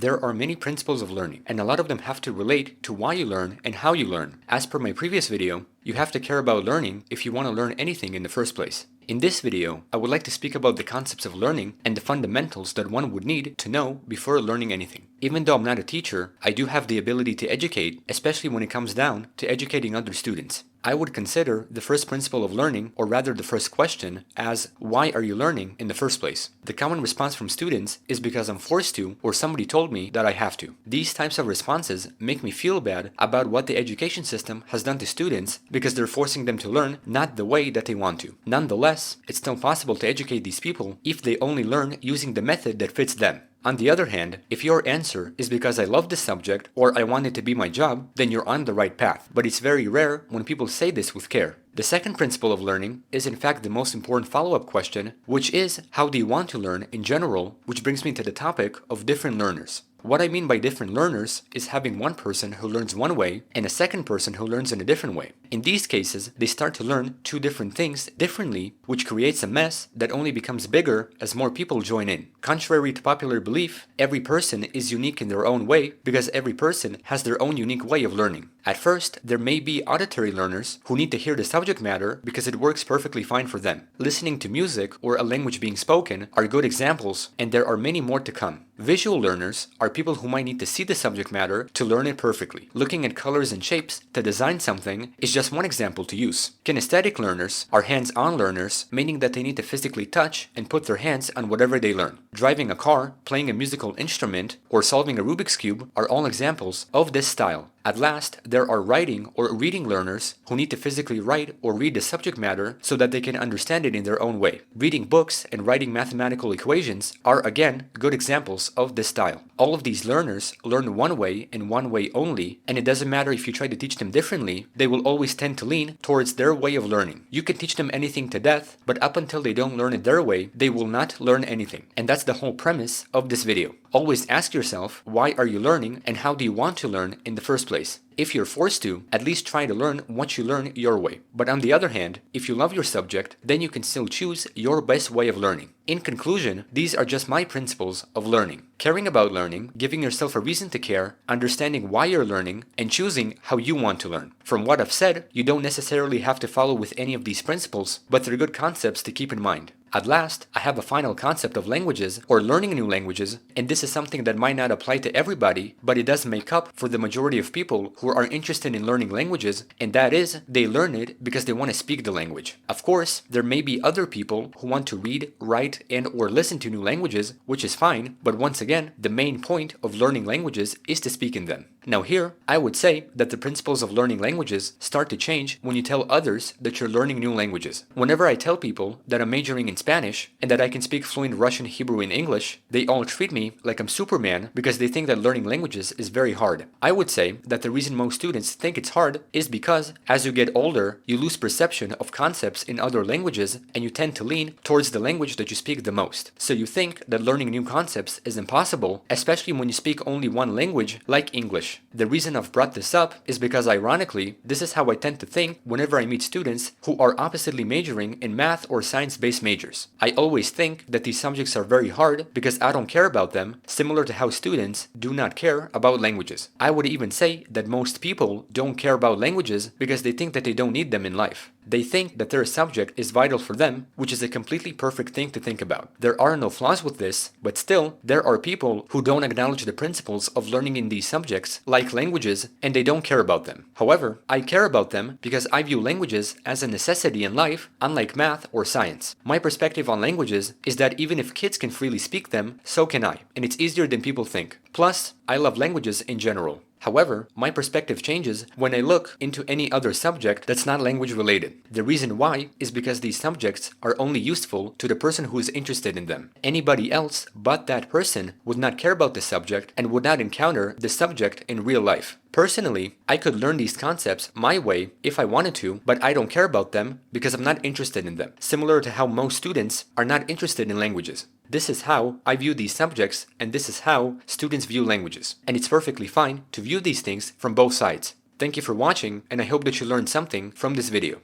there are many principles of learning, and a lot of them have to relate to why you learn and how you learn. As per my previous video, you have to care about learning if you want to learn anything in the first place. In this video, I would like to speak about the concepts of learning and the fundamentals that one would need to know before learning anything. Even though I'm not a teacher, I do have the ability to educate, especially when it comes down to educating other students. I would consider the first principle of learning, or rather the first question, as why are you learning in the first place? The common response from students is because I'm forced to, or somebody told me that I have to. These types of responses make me feel bad about what the education system has done to students because they're forcing them to learn not the way that they want to. Nonetheless, it's still possible to educate these people if they only learn using the method that fits them. On the other hand, if your answer is because I love this subject or I want it to be my job, then you're on the right path. But it's very rare when people say this with care. The second principle of learning is in fact the most important follow-up question, which is how do you want to learn in general, which brings me to the topic of different learners. What I mean by different learners is having one person who learns one way and a second person who learns in a different way. In these cases, they start to learn two different things differently, which creates a mess that only becomes bigger as more people join in. Contrary to popular belief, every person is unique in their own way because every person has their own unique way of learning. At first, there may be auditory learners who need to hear the subject matter because it works perfectly fine for them. Listening to music or a language being spoken are good examples, and there are many more to come. Visual learners are people who might need to see the subject matter to learn it perfectly. Looking at colors and shapes to design something is just one example to use. Kinesthetic learners are hands-on learners, meaning that they need to physically touch and put their hands on whatever they learn. Driving a car, playing a musical instrument, or solving a Rubik's Cube are all examples of this style. At last, there are writing or reading learners who need to physically write or read the subject matter so that they can understand it in their own way. Reading books and writing mathematical equations are again good examples of this style. All of these learners learn one way and one way only, and it doesn't matter if you try to teach them differently, they will always tend to lean towards their way of learning. You can teach them anything to death, but up until they don't learn it their way, they will not learn anything. And that's the whole premise of this video. Always ask yourself, why are you learning and how do you want to learn in the first place? If you're forced to, at least try to learn what you learn your way. But on the other hand, if you love your subject, then you can still choose your best way of learning. In conclusion, these are just my principles of learning. Caring about learning, giving yourself a reason to care, understanding why you're learning, and choosing how you want to learn. From what I've said, you don't necessarily have to follow with any of these principles, but they're good concepts to keep in mind. At last, I have a final concept of languages, or learning new languages, and this is something that might not apply to everybody, but it does make up for the majority of people who are interested in learning languages, and that is, they learn it because they want to speak the language. Of course, there may be other people who want to read, write, and or listen to new languages, which is fine, but once again, the main point of learning languages is to speak in them. Now here, I would say that the principles of learning languages start to change when you tell others that you're learning new languages. Whenever I tell people that I'm majoring in Spanish and that I can speak fluent Russian, Hebrew, and English, they all treat me like I'm Superman because they think that learning languages is very hard. I would say that the reason most students think it's hard is because as you get older, you lose perception of concepts in other languages and you tend to lean towards the language that you speak the most. So you think that learning new concepts is impossible, especially when you speak only one language like English. The reason I've brought this up is because ironically, this is how I tend to think whenever I meet students who are oppositely majoring in math or science-based majors. I always think that these subjects are very hard because I don't care about them, similar to how students do not care about languages. I would even say that most people don't care about languages because they think that they don't need them in life. They think that their subject is vital for them, which is a completely perfect thing to think about. There are no flaws with this, but still, there are people who don't acknowledge the principles of learning in these subjects, like languages, and they don't care about them. However, I care about them because I view languages as a necessity in life, unlike math or science. My perspective on languages is that even if kids can freely speak them, so can I, and it's easier than people think. Plus, I love languages in general. However, my perspective changes when I look into any other subject that's not language related. The reason why is because these subjects are only useful to the person who is interested in them. Anybody else but that person would not care about the subject and would not encounter the subject in real life. Personally, I could learn these concepts my way if I wanted to, but I don't care about them because I'm not interested in them, similar to how most students are not interested in languages. This is how I view these subjects, and this is how students view languages. And it's perfectly fine to view these things from both sides. Thank you for watching, and I hope that you learned something from this video.